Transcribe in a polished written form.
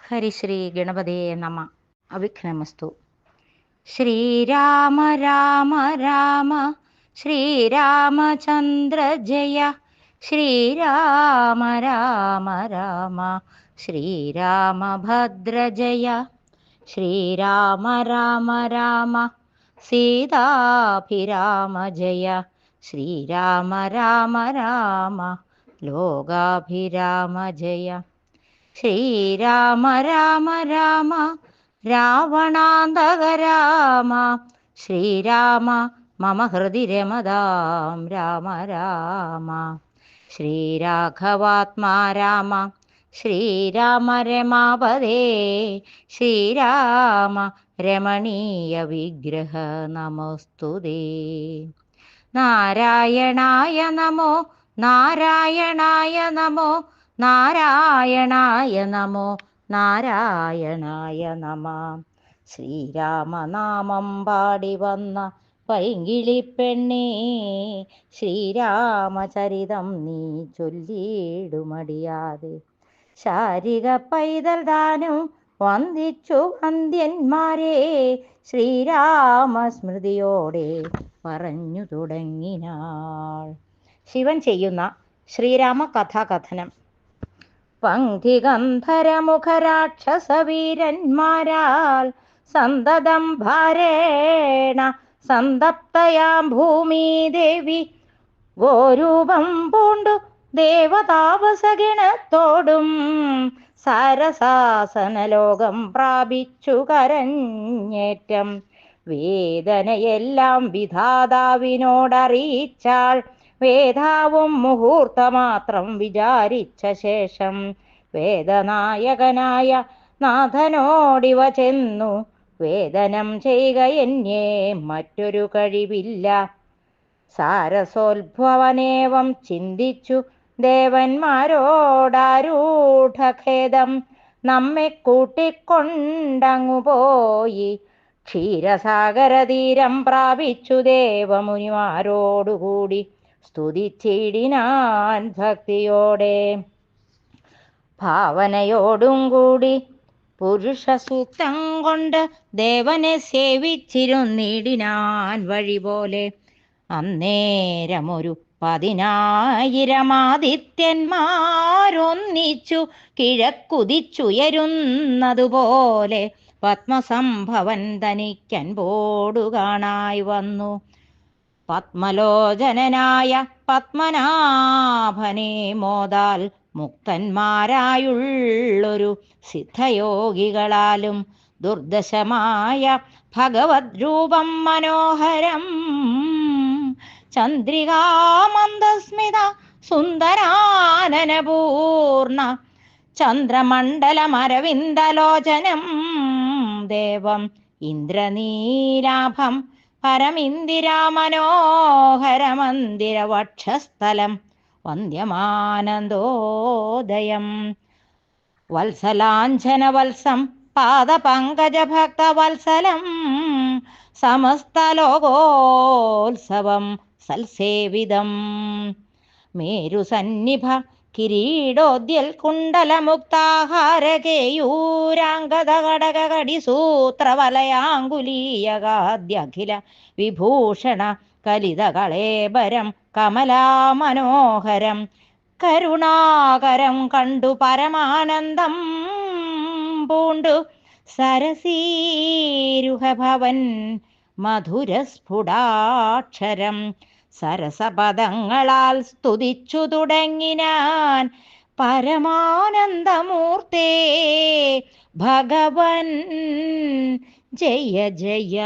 ഹരിശ്രീ ഗണപതയെ നമ. അവിഘ്നമസ്തു. ശ്രീരാമ രാമ രാമ ശ്രീരാമചന്ദ്ര ജയ. ശ്രീരാമ രാമ രാമ ശ്രീരാമഭദ്ര ജയ. ശ്രീരാമ രാമ രാമ സീതാഭിരാമ ജയ. ശ്രീരാമ രാമ രാമ ലോകാഭിരാമ ജയ. ശ്രീരാമ രാമ രാമ രാവണാന്തക രാമ. ശ്രീരാമ മമ ഹൃദി രമതാം രാമ രാമ. ശ്രീരാഘവാത്മാ രാമ ശ്രീരാമ രമാപദേ. ശ്രീരാമ രമണീയ വിഗ്രഹ നമോസ്തുതേ. നാരായണായ നമോ നാരായണായ നമോ നാരായണായ നമോ നാരായണായ നമ. ശ്രീരാമനാമം പാടി വന്ന പൈങ്കിളിപ്പെണ്ണേ, ശ്രീരാമചരിതം നീ ചൊല്ലിയിടുമടിയാതെ. ശാരിക പൈതൽ താനും വന്ദിച്ചു വന്ദ്യന്മാരെ, ശ്രീരാമസ്മൃതിയോടെ പറഞ്ഞു തുടങ്ങിനാൾ. ശിവൻ ചെയ്യുന്ന ശ്രീരാമ കഥാകഥനം. പംക്തിഗന്ധരമുഖരാക്ഷസവീരന്മാരാൽ സന്തതം ഭാരേണ സന്തപ്തയാം ഭൂമിദേവി ഗോരൂപം പൂണ്ടു ദേവതാപസഗണത്തോടും സരസാസനലോകം പ്രാപിച്ചു കരഞ്ഞേറ്റം. വേദനയെല്ലാം വിധാതാവിനോടറിയിച്ചാൾ. വേദാവും മുഹൂർത്തമാത്രം വിചാരിച്ച ശേഷം വേദനായകനായ നാഥനോടിവ ചെന്നു. വേദനം ചെയ്യുക എന്നേ മറ്റൊരു കഴിവില്ല. സാരസോത്ഭവനേവം ചിന്തിച്ചു ദേവന്മാരോടാരൂഢഖേദം. നമ്മെ കൂട്ടിക്കൊണ്ടങ്ങുപോയി ക്ഷീരസാഗരതീരം പ്രാപിച്ചു ദേവമുനിമാരോടുകൂടി സ്തുതിച്ചിടിനാൻ ഭക്തിയോടെ. ഭാവനയോടും കൂടി പുരുഷസൂക്തം കൊണ്ട് ദേവനെ സേവിച്ചിരുന്നിടിനാൻ വഴി പോലെ. അന്നേരമൊരു 10,000 ആദിത്യന്മാരൊന്നിച്ചു കിഴക്കുതിച്ചുയരുന്നതുപോലെ പത്മസംഭവൻ തനിക്കൻപോടു കാണായി വന്നു. പത്മലോചനനായ പത്മനാഭനെ മോദാൽ മുക്തന്മാരായുള്ളൊരു സിദ്ധയോഗികളാലും ദുർദശമായ ഭഗവത് രൂപം മനോഹരം. ചന്ദ്രികാമന്ദസ്മിത സുന്ദരാനനപൂർണ ചന്ദ്രമണ്ഡലമരവിന്ദലോചനം ദേവം ഇന്ദ്രനീലാഭം പരമിന്ദിരാമനോഹരമന്ദിരവക്ഷസ്ഥലം വന്ദ്യമാനന്ദോദയം. വത്സലാഞ്ജനവത്സം പാദപങ്കജഭക്തവത്സലം സമസ്തലോകോത്സവം സൽസേവിതം. മേരുസന്നിഭ കിരീടോദ്യൽ കുണ്ടലമുക്താഹാരകേയൂരാംഗദകടകടിസൂത്രവലയാങ്കുലീയകാദ്യഖില വിഭൂഷണ കലിതകളേബരം കമലാമനോഹരം. കരുണാകരം കണ്ടു പരമാനന്ദം പൂണ്ടു സരസീരുഹഭവൻ മധുരസ്ഫുടാക്ഷരം. സരസപദങ്ങളാൽ സ്തുതിച്ചു തുടങ്ങിനാൻ പരമാനന്ദമൂർത്തേ ഭഗവൻ. ജയ ജയ.